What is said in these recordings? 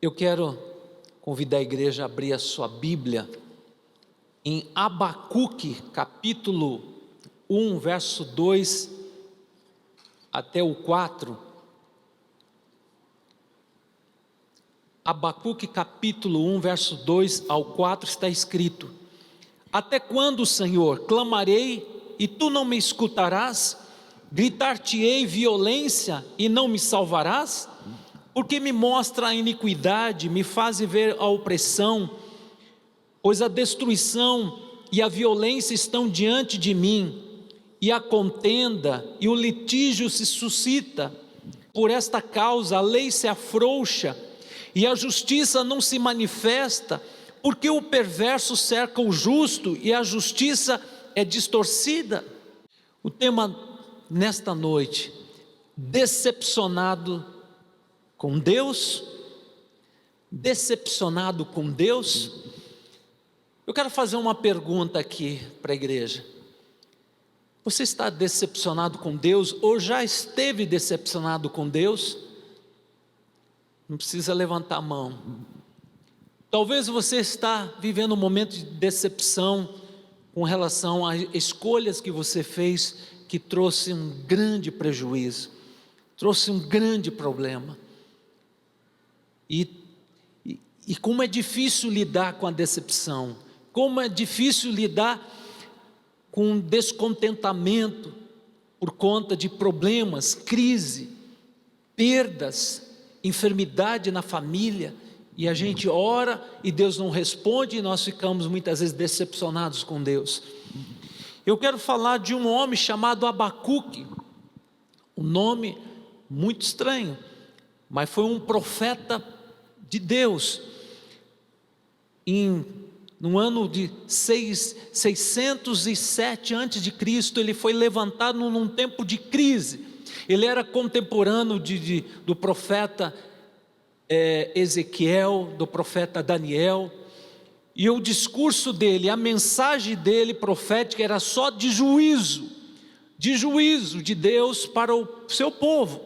Eu quero convidar a igreja a abrir a sua Bíblia em Abacuque, capítulo 1, verso 2 até o 4. Abacuque, capítulo 1, verso 2 ao 4, está escrito: Até quando, Senhor, clamarei e tu não me escutarás? Gritar-te-ei violência e não me salvarás? Porque me mostra a iniquidade, me faz ver a opressão, pois a destruição e a violência estão diante de mim, e a contenda e o litígio se suscita. Por esta causa a lei se afrouxa, e a justiça não se manifesta, porque o perverso cerca o justo, e a justiça é distorcida. O tema nesta noite: decepcionado com Deus. Decepcionado com Deus. Eu quero fazer uma pergunta aqui para a igreja: você está decepcionado com Deus ou já esteve decepcionado com Deus? Não precisa levantar a mão. Talvez você está vivendo um momento de decepção com relação a escolhas que você fez, que trouxe um grande prejuízo, trouxe um grande problema. E como é difícil lidar com a decepção, como é difícil lidar com descontentamento por conta de problemas, crise, perdas, enfermidade na família, e a gente ora e Deus não responde, e nós ficamos muitas vezes decepcionados com Deus. Eu quero falar de um homem chamado Abacuque, um nome muito estranho, mas foi um profeta de Deus. No ano de 607 a.C., ele foi levantado num tempo de crise. Ele era contemporâneo do profeta Ezequiel, do profeta Daniel, e o discurso dele, a mensagem dele profética era só de juízo de Deus para o seu povo.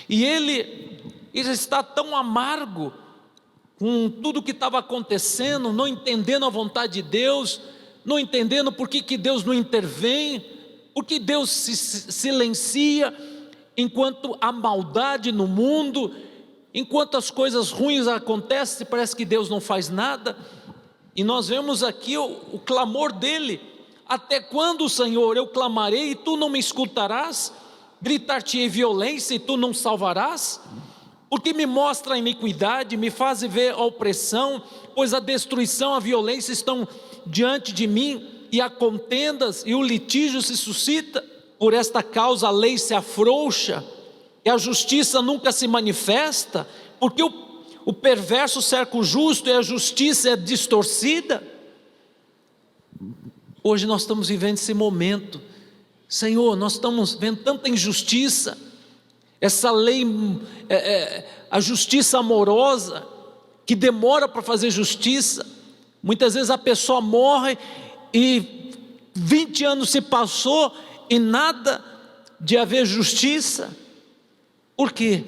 E ele está tão amargo com tudo que estava acontecendo, não entendendo a vontade de Deus, não entendendo por que Deus não intervém, por que Deus se silencia, enquanto há maldade no mundo, enquanto as coisas ruins acontecem, parece que Deus não faz nada. E nós vemos aqui o clamor dele: até quando, Senhor, eu clamarei e tu não me escutarás? Gritar-te-ei violência e tu não salvarás? Porque me mostra a iniquidade, me faz ver a opressão, pois a destruição, a violência estão diante de mim, e há contendas e o litígio se suscita. Por esta causa a lei se afrouxa, e a justiça nunca se manifesta, porque o perverso cerca o justo, e a justiça é distorcida. Hoje nós estamos vivendo esse momento, Senhor, nós estamos vendo tanta injustiça, essa lei, a justiça amorosa, que demora para fazer justiça. Muitas vezes a pessoa morre e 20 anos se passou e nada de haver justiça. Por quê?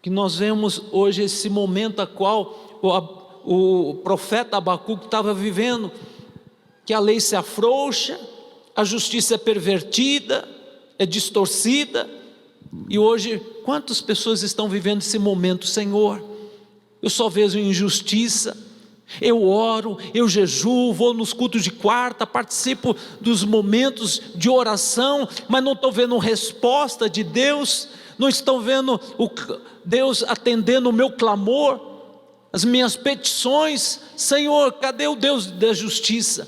Que nós vemos hoje esse momento a qual o profeta Abacuque estava vivendo, que a lei se afrouxa, a justiça é pervertida, é distorcida. E hoje, quantas pessoas estão vivendo esse momento? Senhor, eu só vejo injustiça, eu oro, eu jejuo, vou nos cultos de quarta, participo dos momentos de oração, mas não estou vendo resposta de Deus, não estou vendo Deus atendendo o meu clamor, as minhas petições. Senhor, cadê o Deus da justiça?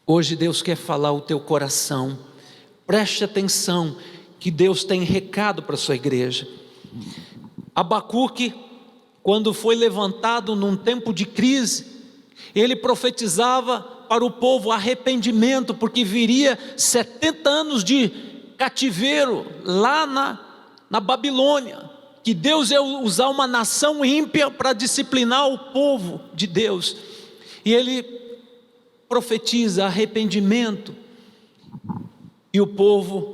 Hoje Deus quer falar o teu coração, preste atenção, que Deus tem recado para a sua igreja. Abacuque, quando foi levantado num tempo de crise, ele profetizava para o povo arrependimento, porque viria 70 anos de cativeiro lá na Babilônia, que Deus ia usar uma nação ímpia para disciplinar o povo de Deus, e ele profetiza arrependimento, e o povo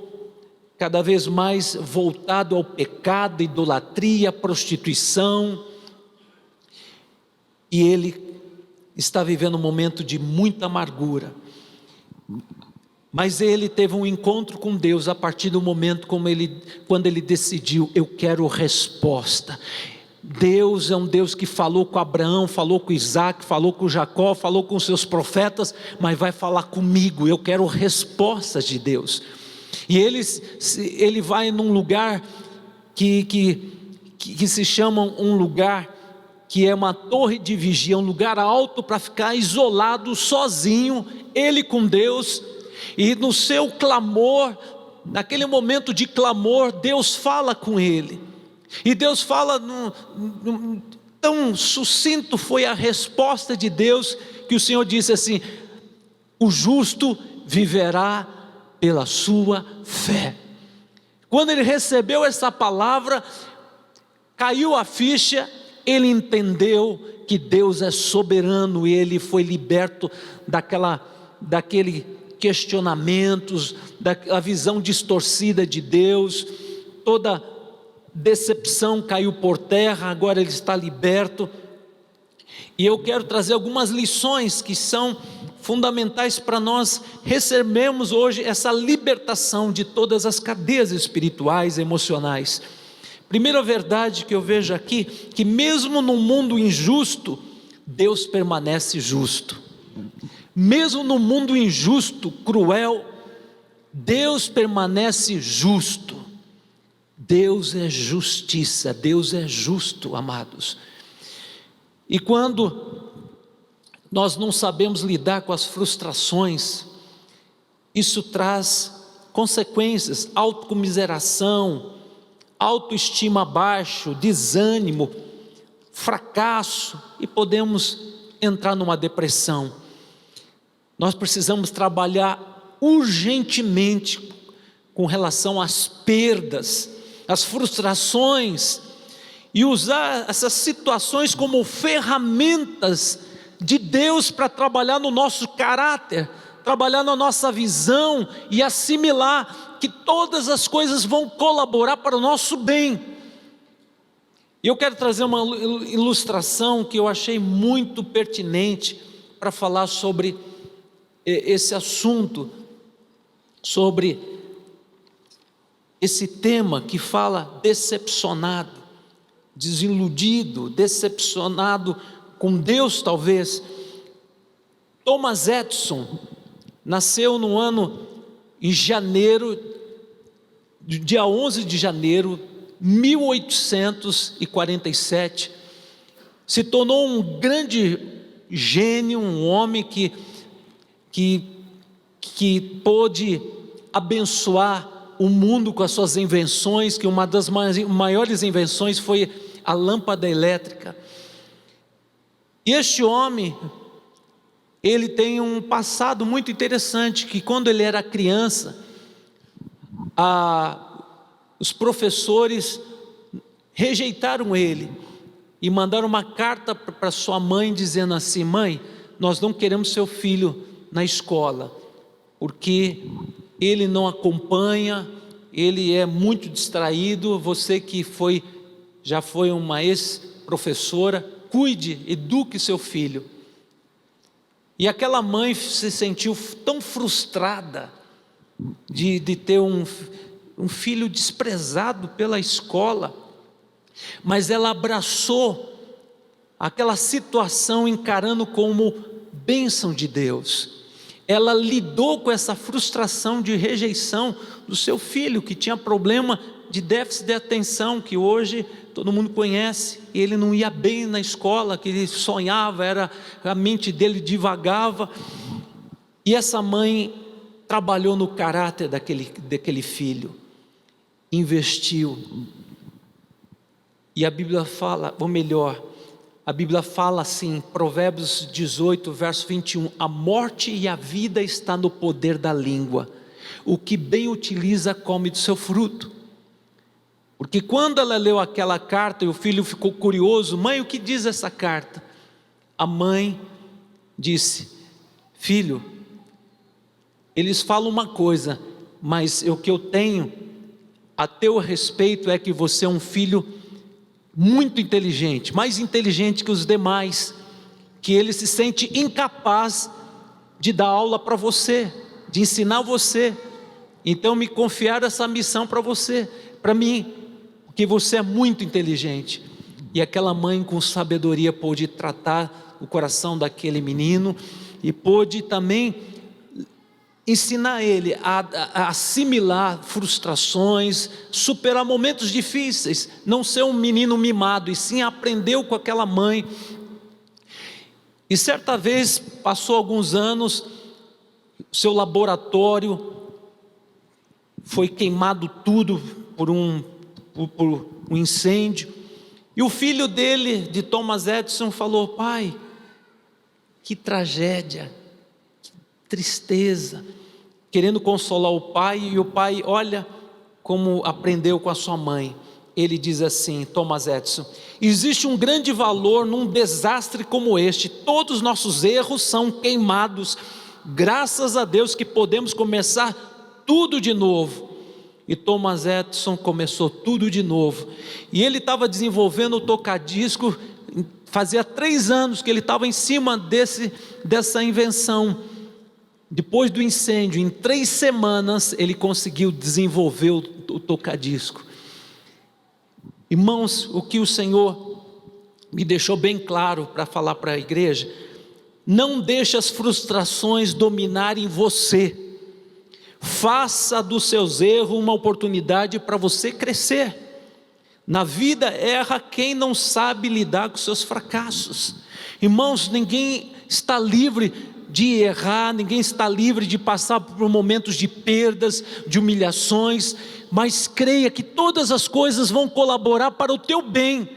cada vez mais voltado ao pecado, idolatria, prostituição, e ele está vivendo um momento de muita amargura. Mas ele teve um encontro com Deus a partir do momento quando ele decidiu: eu quero resposta. Deus é um Deus que falou com Abraão, falou com Isaac, falou com Jacó, falou com seus profetas, mas vai falar comigo. Eu quero respostas de Deus. E ele vai num lugar que se chama um lugar que é uma torre de vigia, um lugar alto para ficar isolado, sozinho, ele com Deus. E no seu clamor, naquele momento de clamor, Deus fala com ele. E Deus fala, tão sucinto foi a resposta de Deus, que o Senhor disse assim: o justo viverá pela sua fé. Quando ele recebeu essa palavra, caiu a ficha, ele entendeu que Deus é soberano, e ele foi liberto daquele questionamentos, da visão distorcida de Deus. Toda decepção caiu por terra, agora ele está liberto. E eu quero trazer algumas lições que são fundamentais para nós recebermos hoje essa libertação de todas as cadeias espirituais, emocionais. Primeira verdade que eu vejo aqui, que mesmo num mundo injusto, Deus permanece justo. Mesmo no mundo injusto, cruel, Deus permanece justo. Deus é justiça, Deus é justo, amados. E quando nós não sabemos lidar com as frustrações, isso traz consequências: autocomiseração, autoestima baixa, desânimo, fracasso, e podemos entrar numa depressão. Nós precisamos trabalhar urgentemente com relação às perdas, às frustrações, e usar essas situações como ferramentas de Deus para trabalhar no nosso caráter, trabalhar na nossa visão e assimilar que todas as coisas vão colaborar para o nosso bem. E eu quero trazer uma ilustração que eu achei muito pertinente para falar sobre esse assunto, sobre esse tema que fala decepcionado, desiludido, decepcionado com Deus talvez. Thomas Edison nasceu no ano, em janeiro, dia 11 de janeiro, 1847, se tornou um grande gênio, um homem que pôde abençoar o mundo com as suas invenções, que uma das maiores invenções foi a lâmpada elétrica. E este homem, ele tem um passado muito interessante, que quando ele era criança, os professores rejeitaram ele e mandaram uma carta para sua mãe dizendo assim: mãe, nós não queremos seu filho na escola, porque ele não acompanha, ele é muito distraído. Você que já foi uma ex-professora, cuide, eduque seu filho. E aquela mãe se sentiu tão frustrada de ter um filho desprezado pela escola, mas ela abraçou aquela situação encarando como bênção de Deus. Ela lidou com essa frustração de rejeição do seu filho, que tinha problema de déficit de atenção, que hoje todo mundo conhece. E ele não ia bem na escola, que ele sonhava, a mente dele divagava. E essa mãe trabalhou no caráter daquele filho, investiu. E a Bíblia fala, ou melhor, a Bíblia fala assim, Provérbios 18, verso 21, a morte e a vida está no poder da língua, o que bem utiliza come do seu fruto. Porque quando ela leu aquela carta e o filho ficou curioso: mãe, o que diz essa carta? A mãe disse: filho, eles falam uma coisa, mas o que eu tenho a teu respeito é que você é um filho muito inteligente, mais inteligente que os demais, que ele se sente incapaz de dar aula para você, de ensinar você. Então me confiaram essa missão para você, para mim, porque você é muito inteligente. E aquela mãe com sabedoria pôde tratar o coração daquele menino e pôde também ensinar ele a assimilar frustrações, superar momentos difíceis, não ser um menino mimado, e sim aprendeu com aquela mãe. E certa vez, passou alguns anos, seu laboratório foi queimado tudo por um incêndio, e o filho dele, de Thomas Edison, falou: pai, que tragédia, que tristeza, querendo consolar o pai, e o pai, olha como aprendeu com a sua mãe. Ele diz assim, Thomas Edison: existe um grande valor num desastre como este, todos os nossos erros são queimados, graças a Deus que podemos começar tudo de novo. E Thomas Edison começou tudo de novo, e ele estava desenvolvendo o tocadisco, fazia 3 anos que ele estava em cima dessa invenção. Depois do incêndio, em 3 semanas, ele conseguiu desenvolver o tocadisco. Irmãos, o que o Senhor me deixou bem claro para falar para a igreja: não deixe as frustrações dominarem você, faça dos seus erros uma oportunidade para você crescer. Na vida erra quem não sabe lidar com seus fracassos. Irmãos, ninguém está livre de errar, ninguém está livre de passar por momentos de perdas, de humilhações, mas creia que todas as coisas vão colaborar para o teu bem.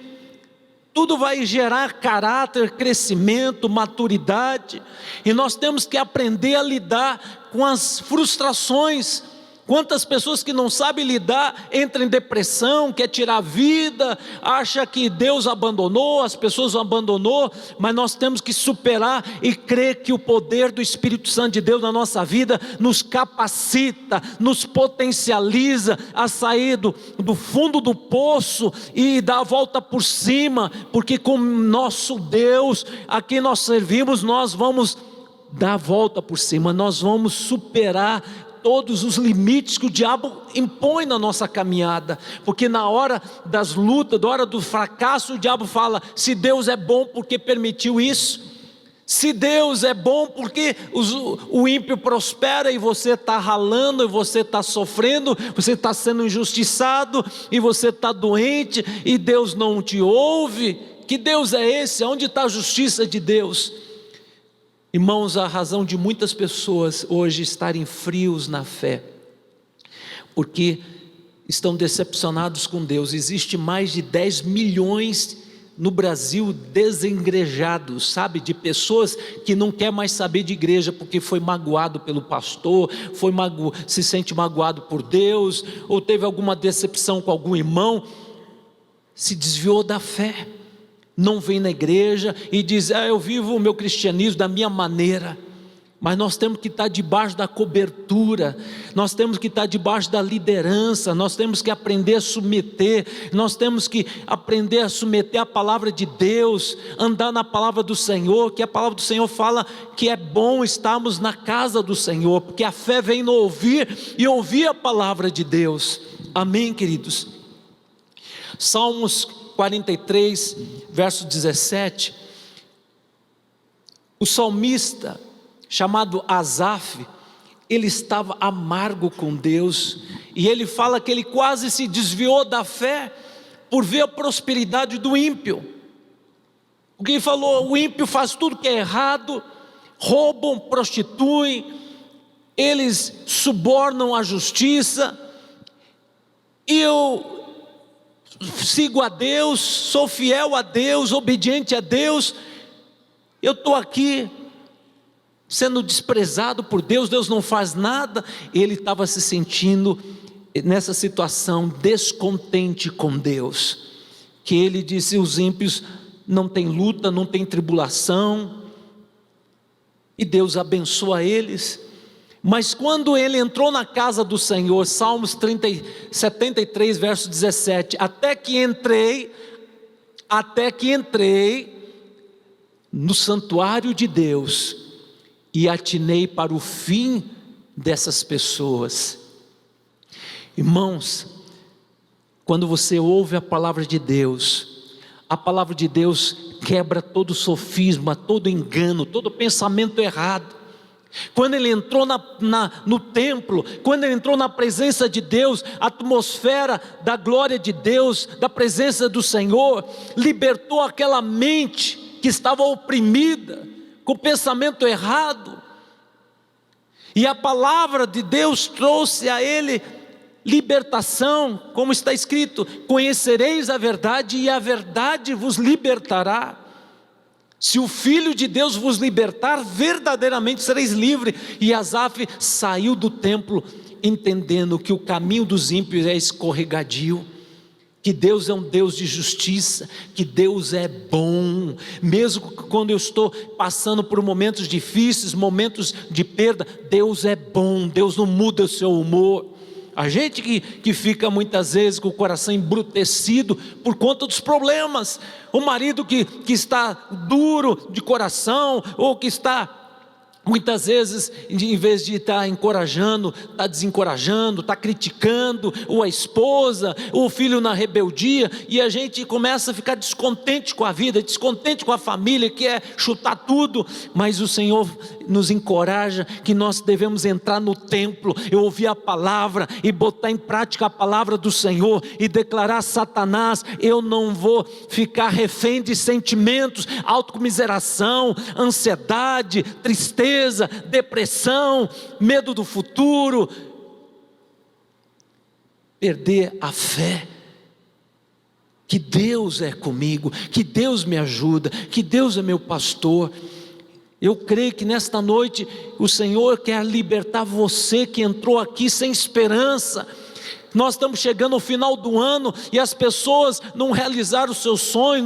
Tudo vai gerar caráter, crescimento, maturidade, e nós temos que aprender a lidar com as frustrações. Quantas pessoas que não sabem lidar, entram em depressão, quer tirar a vida, acha que Deus abandonou, as pessoas o abandonou, mas nós temos que superar e crer que o poder do Espírito Santo de Deus na nossa vida nos capacita, nos potencializa a sair do fundo do poço e dar a volta por cima, porque com nosso Deus, a quem nós servimos, nós vamos dar a volta por cima, nós vamos superar todos os limites que o diabo impõe na nossa caminhada, porque na hora das lutas, na hora do fracasso, o diabo fala: se Deus é bom, por que permitiu isso? Se Deus é bom, porque o ímpio prospera e você está ralando, e você está sofrendo, você está sendo injustiçado, e você está doente, e Deus não te ouve? Que Deus é esse? Onde está a justiça de Deus? Irmãos, a razão de muitas pessoas hoje estarem frios na fé, porque estão decepcionados com Deus. Existe mais de 10 milhões no Brasil desengrejados, sabe? De pessoas que não quer mais saber de igreja, porque foi magoado pelo pastor, se sente magoado por Deus, ou teve alguma decepção com algum irmão, se desviou da fé. Não vem na igreja e diz: eu vivo o meu cristianismo da minha maneira. Mas nós temos que estar debaixo da cobertura, nós temos que estar debaixo da liderança, nós temos que aprender a submeter, nós temos que aprender a submeter a palavra de Deus, andar na palavra do Senhor, que a palavra do Senhor fala que é bom estarmos na casa do Senhor, porque a fé vem no ouvir, e ouvir a palavra de Deus. Amém, queridos? Salmos 43, verso 17, o salmista, chamado Asaf, ele estava amargo com Deus, e ele fala que ele quase se desviou da fé, por ver a prosperidade do ímpio, porque ele falou: o ímpio faz tudo que é errado, roubam, prostituem, eles subornam a justiça, e eu sigo a Deus, sou fiel a Deus, obediente a Deus, eu estou aqui sendo desprezado por Deus, Deus não faz nada. Ele estava se sentindo nessa situação descontente com Deus, que ele disse: os ímpios não tem luta, não tem tribulação, e Deus abençoa eles. Mas quando ele entrou na casa do Senhor, Salmos 73, verso 17, até que entrei no santuário de Deus e atinei para o fim dessas pessoas. Irmãos, quando você ouve a palavra de Deus quebra todo sofisma, todo engano, todo pensamento errado. Quando ele entrou no templo, quando ele entrou na presença de Deus, a atmosfera da glória de Deus, da presença do Senhor, libertou aquela mente que estava oprimida, com pensamento errado, e a palavra de Deus trouxe a ele libertação, como está escrito: conhecereis a verdade e a verdade vos libertará. Se o Filho de Deus vos libertar, verdadeiramente sereis livres. E Asaf saiu do templo entendendo que o caminho dos ímpios é escorregadio, que Deus é um Deus de justiça, que Deus é bom, mesmo quando eu estou passando por momentos difíceis, momentos de perda, Deus é bom, Deus não muda o seu humor. A gente que fica muitas vezes com o coração embrutecido por conta dos problemas, o marido que está duro de coração, ou que está muitas vezes, em vez de estar encorajando, está desencorajando, está criticando, ou a esposa, ou o filho na rebeldia, e a gente começa a ficar descontente com a vida, descontente com a família, quer chutar tudo, mas o Senhor nos encoraja que nós devemos entrar no templo, ouvir a palavra e botar em prática a palavra do Senhor, e declarar a Satanás: eu não vou ficar refém de sentimentos, autocomiseração, ansiedade, tristeza, depressão, medo do futuro, perder a fé, que Deus é comigo, que Deus me ajuda, que Deus é meu pastor. Eu creio que nesta noite o Senhor quer libertar você que entrou aqui sem esperança. Nós estamos chegando ao final do ano e as pessoas não realizaram os seus sonhos,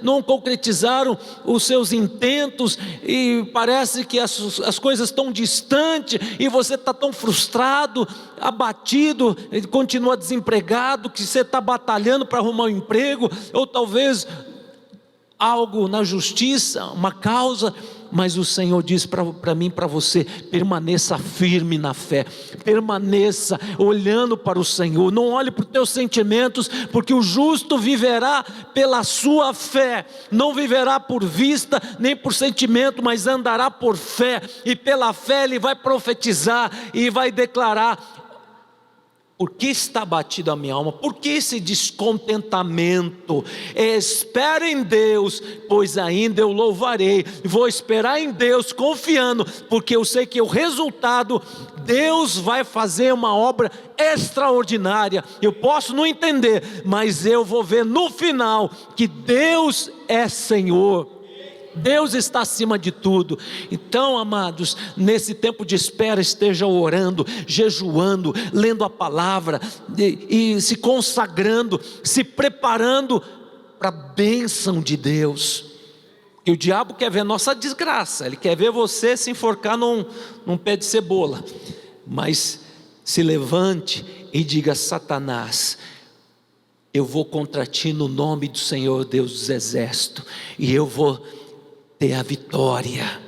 não concretizaram os seus intentos, e parece que as coisas estão distantes, e você está tão frustrado, abatido, continua desempregado, que você está batalhando para arrumar um emprego, ou talvez algo na justiça, uma causa. Mas o Senhor diz para mim, para você: permaneça firme na fé, permaneça olhando para o Senhor, não olhe para os teus sentimentos, porque o justo viverá pela sua fé, não viverá por vista, nem por sentimento, mas andará por fé, e pela fé ele vai profetizar, e vai declarar: por que está abatido a minha alma? Por que esse descontentamento? Espera em Deus, pois ainda eu louvarei. Vou esperar em Deus confiando, porque eu sei que o resultado, Deus vai fazer uma obra extraordinária. Eu posso não entender, mas eu vou ver no final que Deus é Senhor. Deus está acima de tudo. Então, amados, nesse tempo de espera, esteja orando, jejuando, lendo a palavra, e se consagrando, se preparando para a bênção de Deus. E o diabo quer ver nossa desgraça, ele quer ver você se enforcar num pé de cebola. Mas se levante e diga: Satanás, eu vou contra ti no nome do Senhor Deus dos exércitos, e eu vou ter a vitória.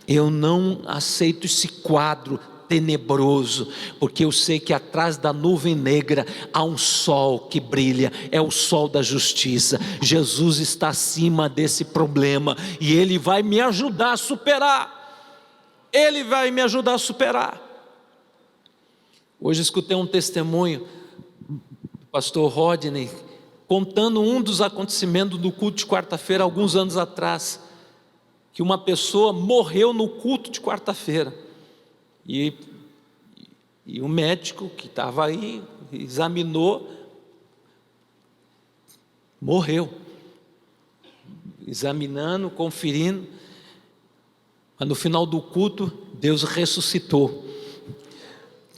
Eu não aceito esse quadro tenebroso, porque eu sei que atrás da nuvem negra há um sol que brilha, é o sol da justiça. Jesus está acima desse problema, e Ele vai me ajudar a superar. Ele vai me ajudar a superar. Hoje escutei um testemunho do pastor Rodney, contando um dos acontecimentos do culto de quarta-feira, alguns anos atrás, que uma pessoa morreu no culto de quarta-feira, e o médico que estava aí, examinou, morreu, examinando, conferindo, mas no final do culto, Deus ressuscitou,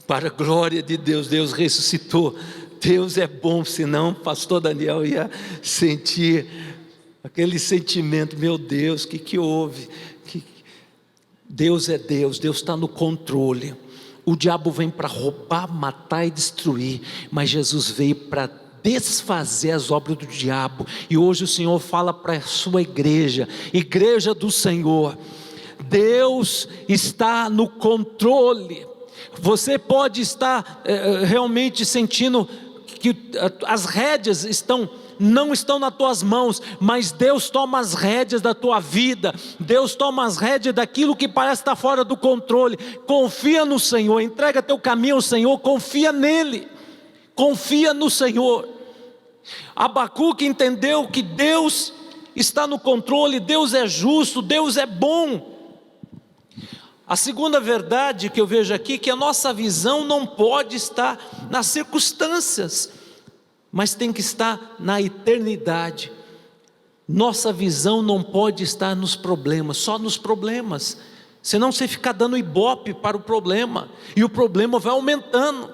para a glória de Deus, Deus ressuscitou. Deus é bom, senão o pastor Daniel ia sentir aquele sentimento: meu Deus, o que houve? Deus é Deus, Deus está no controle. O diabo vem para roubar, matar e destruir, mas Jesus veio para desfazer as obras do diabo. E hoje o Senhor fala para a sua igreja, igreja do Senhor: Deus está no controle. Você pode estar realmente sentindo que as rédeas não estão nas tuas mãos, mas Deus toma as rédeas da tua vida. Deus toma as rédeas daquilo que parece estar fora do controle. Confia no Senhor, entrega teu caminho ao Senhor, confia nele, confia no Senhor. Abacuque entendeu que Deus está no controle, Deus é justo, Deus é bom. A segunda verdade que eu vejo aqui, que a nossa visão não pode estar nas circunstâncias, mas tem que estar na eternidade. Nossa visão não pode estar nos problemas, só nos problemas, senão você fica dando ibope para o problema, e o problema vai aumentando.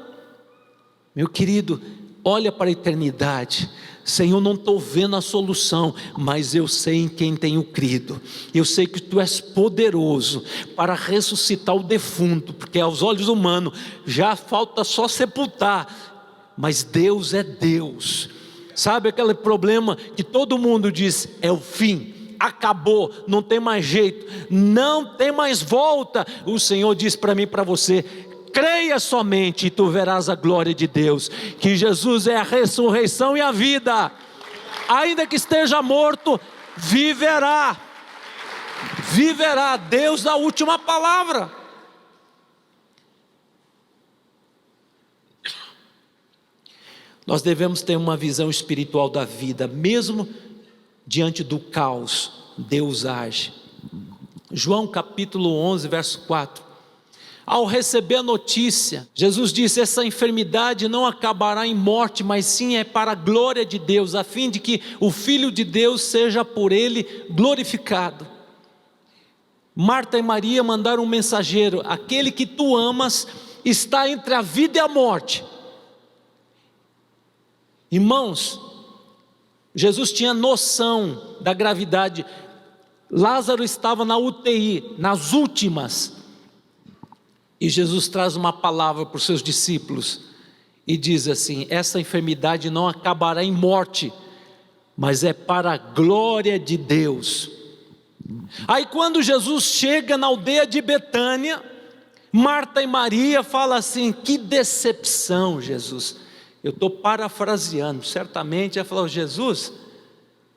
Meu querido, olha para a eternidade. Senhor, não estou vendo a solução, mas eu sei em quem tenho crido. Eu sei que Tu és poderoso para ressuscitar o defunto, porque aos olhos humanos já falta só sepultar, mas Deus é Deus. Sabe aquele problema que todo mundo diz, é o fim, acabou, não tem mais jeito, não tem mais volta. O Senhor diz para mim e para você: creia somente e tu verás a glória de Deus, que Jesus é a ressurreição e a vida. Ainda que esteja morto, viverá. Viverá. Deus dá a última palavra. Nós devemos ter uma visão espiritual da vida, mesmo diante do caos, Deus age. João capítulo 11, verso 4. Ao receber a notícia, Jesus disse: essa enfermidade não acabará em morte, mas sim é para a glória de Deus, a fim de que o Filho de Deus seja por ele glorificado. Marta e Maria mandaram um mensageiro: aquele que tu amas está entre a vida e a morte. Irmãos, Jesus tinha noção da gravidade. Lázaro estava na UTI, nas últimas. E Jesus traz uma palavra para os seus discípulos e diz assim: essa enfermidade não acabará em morte, mas é para a glória de Deus. Aí quando Jesus chega na aldeia de Betânia, Marta e Maria falam assim: que decepção, Jesus. Eu estou parafraseando, certamente ela falou: Jesus,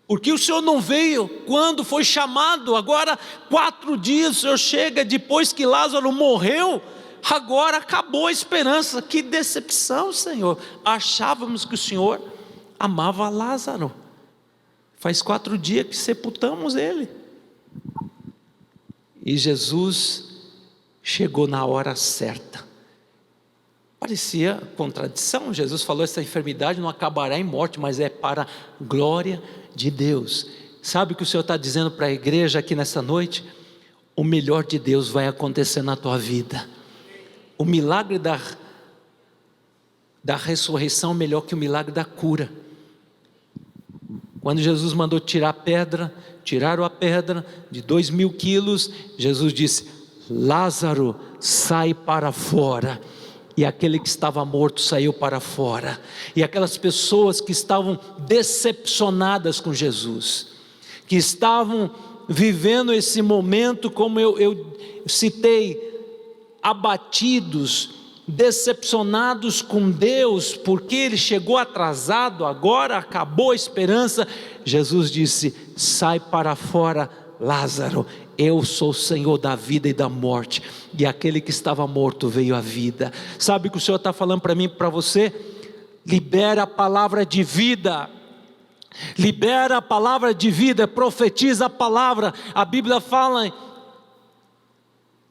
por que o Senhor não veio quando foi chamado? Agora 4 dias o Senhor chega depois que Lázaro morreu, agora acabou a esperança. Que decepção, Senhor. Achávamos que o Senhor amava Lázaro, faz 4 dias que sepultamos ele. E Jesus chegou na hora certa. Parecia contradição. Jesus falou: essa enfermidade não acabará em morte, mas é para a glória de Deus. Sabe o que o Senhor está dizendo para a igreja aqui nessa noite? O melhor de Deus vai acontecer na tua vida. O milagre da ressurreição é melhor que o milagre da cura. Quando Jesus mandou tirar a pedra, tiraram a pedra de 2.000 quilos, Jesus disse: Lázaro, sai para fora. E aquele que estava morto saiu para fora. E aquelas pessoas que estavam decepcionadas com Jesus, que estavam vivendo esse momento, como eu citei, abatidos, decepcionados com Deus, porque Ele chegou atrasado, agora acabou a esperança. Jesus disse: sai para fora, Lázaro, eu sou o Senhor da vida e da morte, e aquele que estava morto veio à vida. Sabe o que o Senhor está falando para mim e para você? Libera a palavra de vida, libera a palavra de vida, profetiza a palavra. A Bíblia fala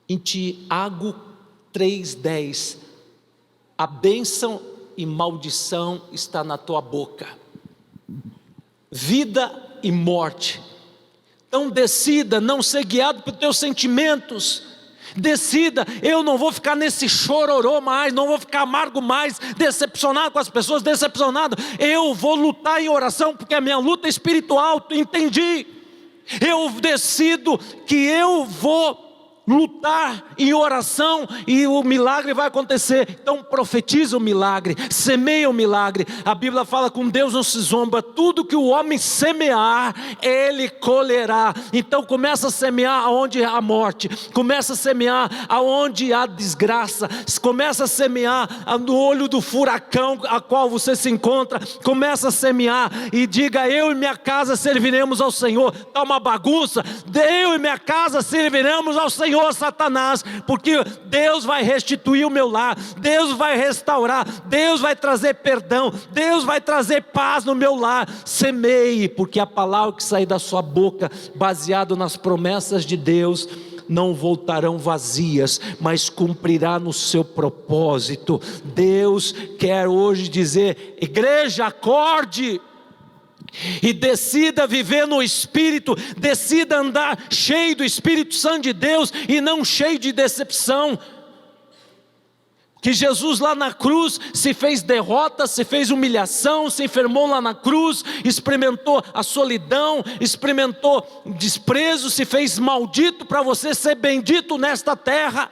em Tiago 3,10: a bênção e maldição está na tua boca, vida e morte. Então decida não ser guiado por teus sentimentos. Decida: eu não vou ficar nesse chororô mais, não vou ficar amargo mais, decepcionado com as pessoas, decepcionado. Eu vou lutar em oração, porque a minha luta é espiritual, entendi. Eu decido que eu vou lutar em oração e o milagre vai acontecer. Então profetiza o milagre, semeia o milagre. A Bíblia fala: com Deus não se zomba, tudo que o homem semear, ele colherá. Então começa a semear aonde há morte, começa a semear aonde há desgraça, começa a semear no olho do furacão a qual você se encontra, começa a semear e diga: eu e minha casa serviremos ao Senhor. Está uma bagunça, eu e minha casa serviremos ao Senhor, Satanás, porque Deus vai restituir o meu lar, Deus vai restaurar, Deus vai trazer perdão, Deus vai trazer paz no meu lar. Semeie, porque a palavra que sair da sua boca, baseado nas promessas de Deus, não voltarão vazias, mas cumprirá no seu propósito. Deus quer hoje dizer: igreja, acorde e decida viver no Espírito, decida andar cheio do Espírito Santo de Deus e não cheio de decepção. Que Jesus lá na cruz se fez derrota, se fez humilhação, se enfermou lá na cruz, experimentou a solidão, experimentou desprezo, se fez maldito para você ser bendito nesta terra.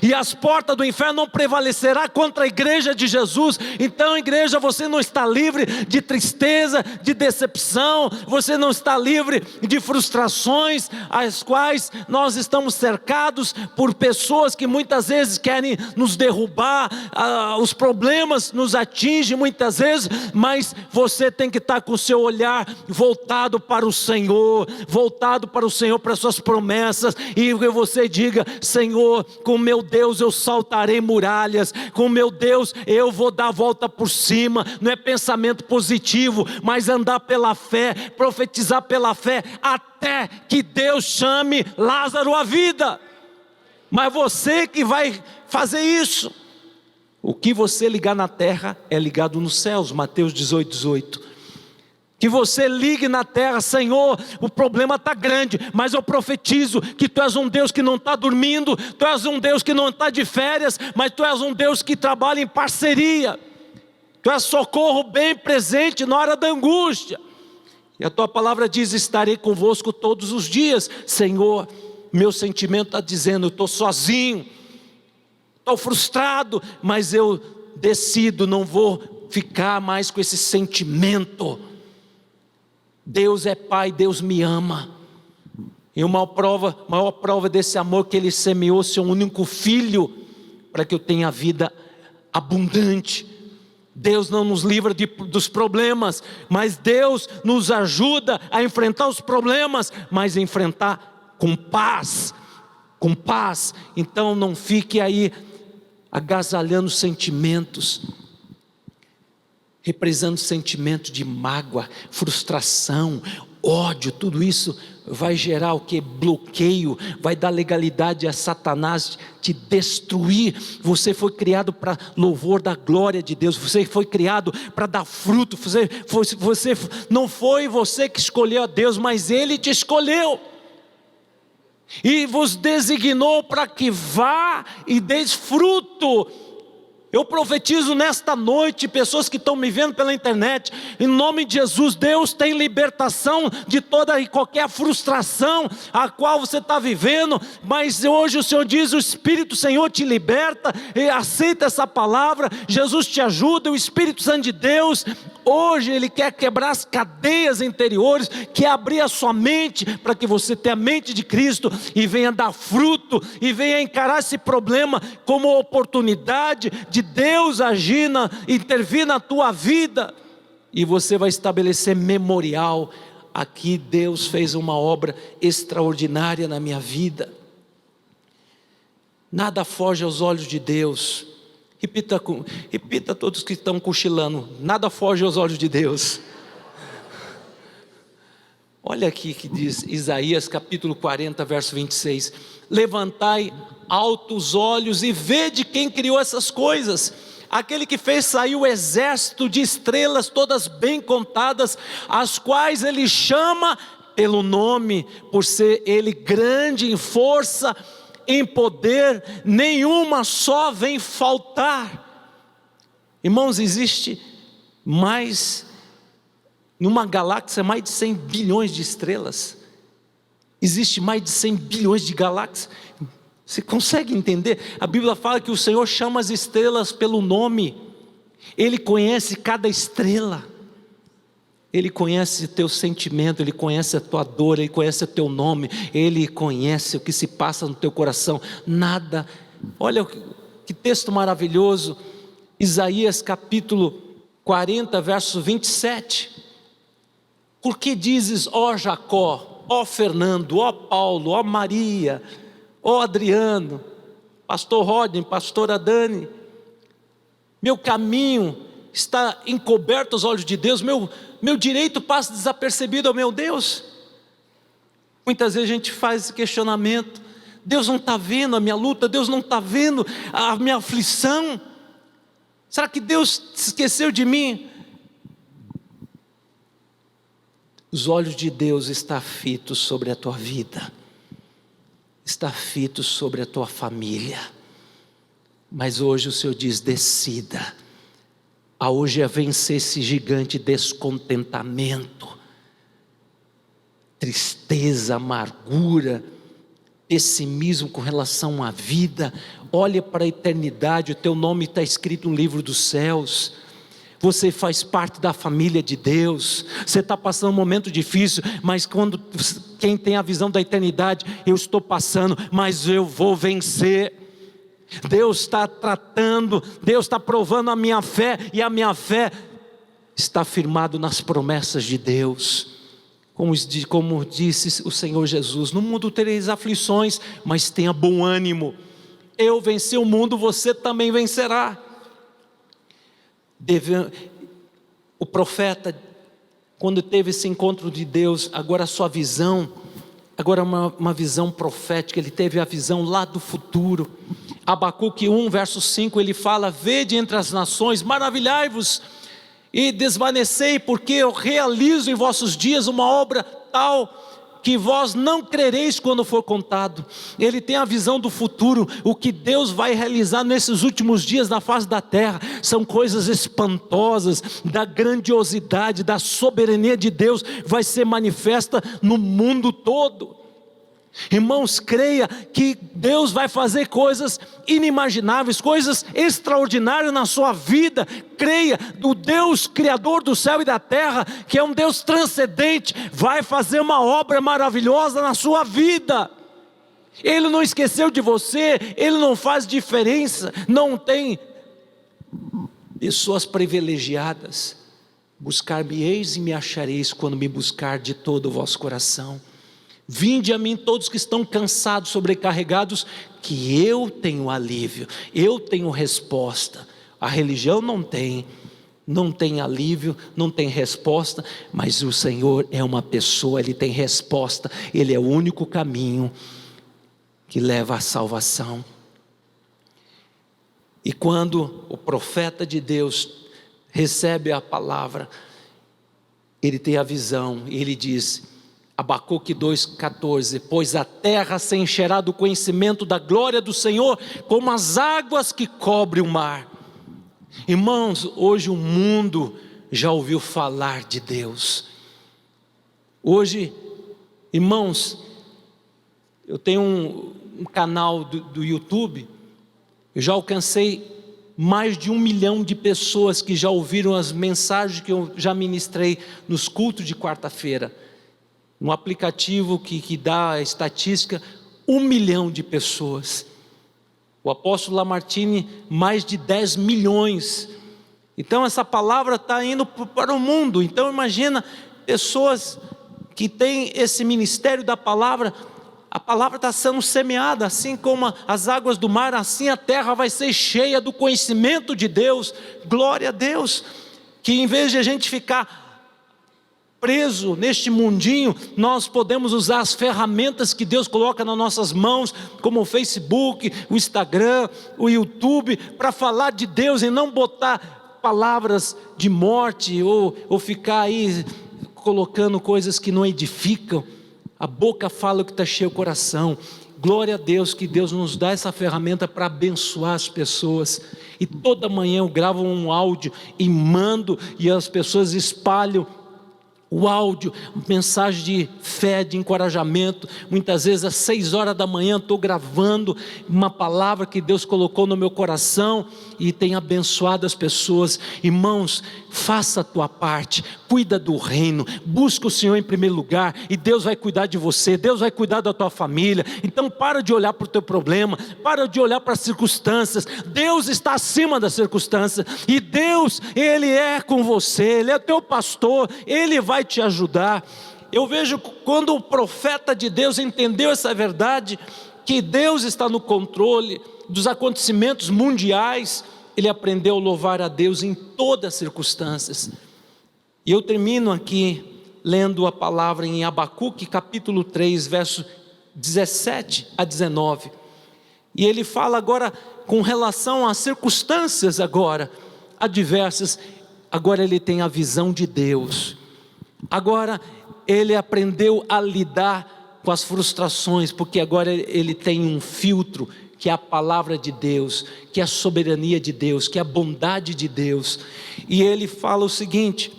E as portas do inferno não prevalecerá contra a igreja de Jesus. Então, igreja, você não está livre de tristeza, de decepção, você não está livre de frustrações, as quais nós estamos cercados por pessoas que muitas vezes querem nos derrubar, os problemas nos atingem muitas vezes, mas você tem que estar com o seu olhar voltado para o Senhor, para as suas promessas, e você diga: Senhor, com meu Deus eu saltarei muralhas, com meu Deus eu vou dar a volta por cima. Não é pensamento positivo, mas andar pela fé, profetizar pela fé, até que Deus chame Lázaro à vida. Mas você que vai fazer isso. O que você ligar na terra é ligado nos céus, Mateus 18:18. Que você ligue na terra: Senhor, o problema está grande, mas eu profetizo que Tu és um Deus que não está dormindo, Tu és um Deus que não está de férias, mas Tu és um Deus que trabalha em parceria, Tu és socorro bem presente na hora da angústia. E a Tua palavra diz: estarei convosco todos os dias. Senhor, meu sentimento está dizendo: eu estou sozinho, estou frustrado, mas eu decido, não vou ficar mais com esse sentimento. Deus é Pai, Deus me ama. E a maior prova desse amor, que Ele semeou seu único filho, para que eu tenha vida abundante. Deus não nos livra dos problemas, mas Deus nos ajuda a enfrentar os problemas, mas a enfrentar com paz. Com paz. Então não fique aí agasalhando sentimentos, represando sentimento de mágoa, frustração, ódio. Tudo isso vai gerar o que? Bloqueio, vai dar legalidade a Satanás te destruir. Você foi criado para louvor da glória de Deus, você foi criado para dar fruto, não foi você que escolheu a Deus, mas Ele te escolheu e vos designou para que vá e deis fruto. Eu profetizo nesta noite, pessoas que estão me vendo pela internet, em nome de Jesus, Deus tem libertação de toda e qualquer frustração a qual você está vivendo, mas hoje o Senhor diz: o Espírito do Senhor te liberta, e aceita essa palavra. Jesus te ajuda, o Espírito Santo de Deus, hoje Ele quer quebrar as cadeias interiores, quer abrir a sua mente, para que você tenha a mente de Cristo, e venha dar fruto, e venha encarar esse problema como oportunidade de Deus agir, intervir na tua vida, e você vai estabelecer memorial: aqui Deus fez uma obra extraordinária na minha vida. Nada foge aos olhos de Deus. Repita todos que estão cochilando: nada foge aos olhos de Deus. Olha aqui que diz Isaías capítulo 40, verso 26. Levantai altos olhos e vede quem criou essas coisas. Aquele que fez sair o exército de estrelas todas bem contadas, as quais Ele chama pelo nome, por ser Ele grande em força, em poder, nenhuma só vem faltar. Irmãos, existe numa galáxia mais de 100 bilhões de estrelas. Existe mais de 100 bilhões de galáxias. Você consegue entender? A Bíblia fala que o Senhor chama as estrelas pelo nome. Ele conhece cada estrela. Ele conhece o teu sentimento, Ele conhece a tua dor, Ele conhece o teu nome, Ele conhece o que se passa no teu coração. Nada, olha que texto maravilhoso, Isaías capítulo 40, verso 27. Por que dizes, ó Jacó, ó Fernando, ó Paulo, ó Maria, ó Adriano, pastor Rodney, pastora Dani, meu caminho está encoberto aos olhos de Deus, meu direito passa desapercebido ao meu Deus? Muitas vezes a gente faz esse questionamento: Deus não está vendo a minha luta, Deus não está vendo a minha aflição, será que Deus se esqueceu de mim? Os olhos de Deus estão fitos sobre a tua vida, está fitos sobre a tua família, mas hoje o Senhor diz: decida, a hoje é vencer esse gigante descontentamento, tristeza, amargura, pessimismo com relação à vida. Olha para a eternidade, o teu nome está escrito no livro dos céus, você faz parte da família de Deus. Você está passando um momento difícil, mas quem tem a visão da eternidade, eu estou passando, mas eu vou vencer. Deus está tratando, Deus está provando a minha fé, e a minha fé está firmada nas promessas de Deus. Como disse o Senhor Jesus: no mundo tereis aflições, mas tenha bom ânimo, eu venci o mundo, você também vencerá. O profeta, quando teve esse encontro de Deus, agora a sua visão, agora uma visão profética, ele teve a visão lá do futuro. Abacuque 1, verso 5, ele fala: vede entre as nações, maravilhai-vos e desvanecei, porque eu realizo em vossos dias uma obra tal, que vós não crereis quando for contado. Ele tem a visão do futuro, o que Deus vai realizar nesses últimos dias na face da terra, são coisas espantosas, da grandiosidade, da soberania de Deus, vai ser manifesta no mundo todo. Irmãos, creia que Deus vai fazer coisas inimagináveis, coisas extraordinárias na sua vida. Creia do Deus Criador do céu e da terra, que é um Deus transcendente, vai fazer uma obra maravilhosa na sua vida. Ele não esqueceu de você, Ele não faz diferença, não tem pessoas privilegiadas. Buscar-me-eis e me achareis, quando me buscar de todo o vosso coração. Vinde a mim todos que estão cansados, sobrecarregados, que eu tenho alívio, eu tenho resposta. A religião não tem alívio, não tem resposta, mas o Senhor é uma pessoa, Ele tem resposta, Ele é o único caminho que leva à salvação. E quando o profeta de Deus recebe a palavra, ele tem a visão, e ele diz, Abacuque 2,14: pois a terra se encherá do conhecimento da glória do Senhor, como as águas que cobrem o mar. Irmãos, hoje o mundo já ouviu falar de Deus. Hoje, irmãos, eu tenho um canal do YouTube, eu já alcancei mais de 1 milhão de pessoas que já ouviram as mensagens que eu já ministrei nos cultos de quarta-feira. Um aplicativo que dá a estatística, 1 milhão de pessoas. O apóstolo Lamartine, mais de 10 milhões. Então essa palavra está indo para o mundo. Então imagina, pessoas que têm esse ministério da palavra, a palavra está sendo semeada, assim como as águas do mar, assim a terra vai ser cheia do conhecimento de Deus. Glória a Deus, que em vez de a gente ficar preso neste mundinho, nós podemos usar as ferramentas que Deus coloca nas nossas mãos, como o Facebook, o Instagram, o YouTube, para falar de Deus e não botar palavras de morte ou ficar aí colocando coisas que não edificam. A boca fala o que está cheio o coração. Glória a Deus que Deus nos dá essa ferramenta para abençoar as pessoas. E toda manhã eu gravo um áudio e mando, e as pessoas espalham o áudio, mensagem de fé, de encorajamento. Muitas vezes às 6 horas da manhã estou gravando uma palavra que Deus colocou no meu coração e tem abençoado as pessoas. Irmãos, faça a tua parte, cuida do reino, busca o Senhor em primeiro lugar e Deus vai cuidar de você, Deus vai cuidar da tua família. Então para de olhar para o teu problema, para de olhar para as circunstâncias. Deus está acima das circunstâncias e Deus, Ele é com você, Ele é teu pastor, Ele vai te ajudar. Eu vejo quando o profeta de Deus entendeu essa verdade, que Deus está no controle dos acontecimentos mundiais, ele aprendeu a louvar a Deus em todas as circunstâncias. E eu termino aqui lendo a palavra em Abacuque capítulo 3, verso 17 a 19, e ele fala agora com relação às circunstâncias agora adversas. Agora ele tem a visão de Deus, agora ele aprendeu a lidar com as frustrações, porque agora ele tem um filtro, que é a palavra de Deus, que é a soberania de Deus, que é a bondade de Deus. E ele fala o seguinte,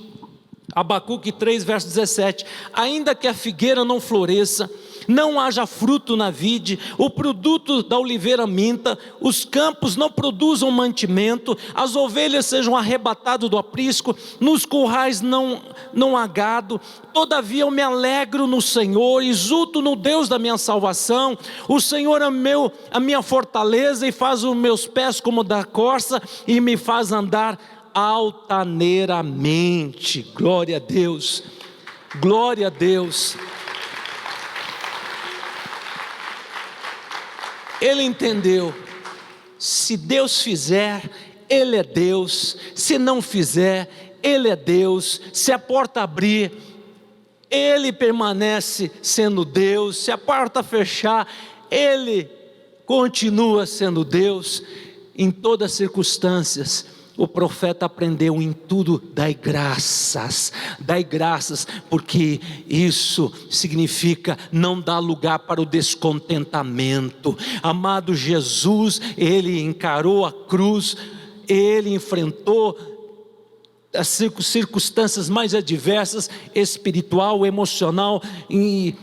Abacuque 3, verso 17: ainda que a figueira não floresça, não haja fruto na vide, o produto da oliveira minta, os campos não produzam mantimento, as ovelhas sejam arrebatadas do aprisco, nos currais não há gado, todavia eu me alegro no Senhor, exulto no Deus da minha salvação. O Senhor é a minha fortaleza e faz os meus pés como da corça e me faz andar altaneiramente. Glória a Deus, glória a Deus. Ele entendeu, se Deus fizer, Ele é Deus, se não fizer, Ele é Deus, se a porta abrir, Ele permanece sendo Deus, se a porta fechar, Ele continua sendo Deus. Em todas as circunstâncias, o profeta aprendeu em tudo, dai graças, porque isso significa não dar lugar para o descontentamento. Amado, Jesus, Ele encarou a cruz, Ele enfrentou as circunstâncias mais adversas, espiritual, emocional, e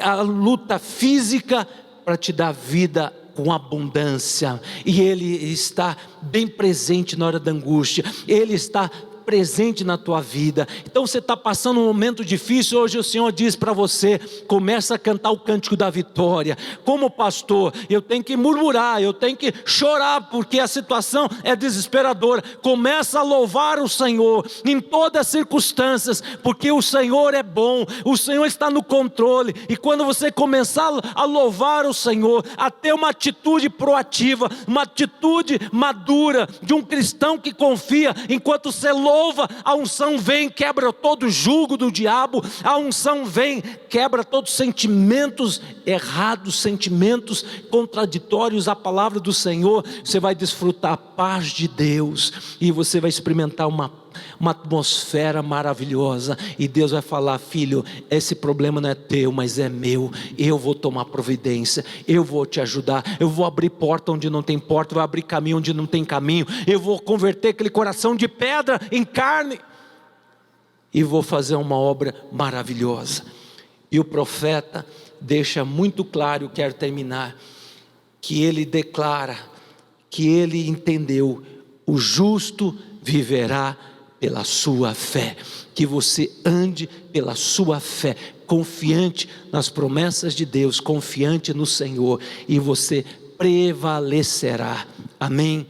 a luta física, para te dar vida com abundância. E Ele está bem presente na hora da angústia, Ele está presente na tua vida. Então você está passando um momento difícil, hoje o Senhor diz para você, começa a cantar o cântico da vitória. Como pastor, eu tenho que murmurar, eu tenho que chorar, porque a situação é desesperadora. Começa a louvar o Senhor em todas as circunstâncias, porque o Senhor é bom, o Senhor está no controle. E quando você começar a louvar o Senhor, a ter uma atitude proativa, uma atitude madura de um cristão que confia, enquanto você louva, a unção vem, quebra todo o jugo do diabo, a unção vem, quebra todos os sentimentos errados, sentimentos contraditórios à palavra do Senhor. Você vai desfrutar a paz de Deus, e você vai experimentar uma atmosfera maravilhosa, e Deus vai falar: filho, esse problema não é teu, mas é meu, eu vou tomar providência, eu vou te ajudar, eu vou abrir porta onde não tem porta, eu vou abrir caminho onde não tem caminho, eu vou converter aquele coração de pedra em carne, e vou fazer uma obra maravilhosa. E o profeta deixa muito claro, eu quero terminar, que ele declara, que ele entendeu: o justo viverá pela sua fé. Que você ande pela sua fé, confiante nas promessas de Deus, confiante no Senhor, e você prevalecerá. Amém.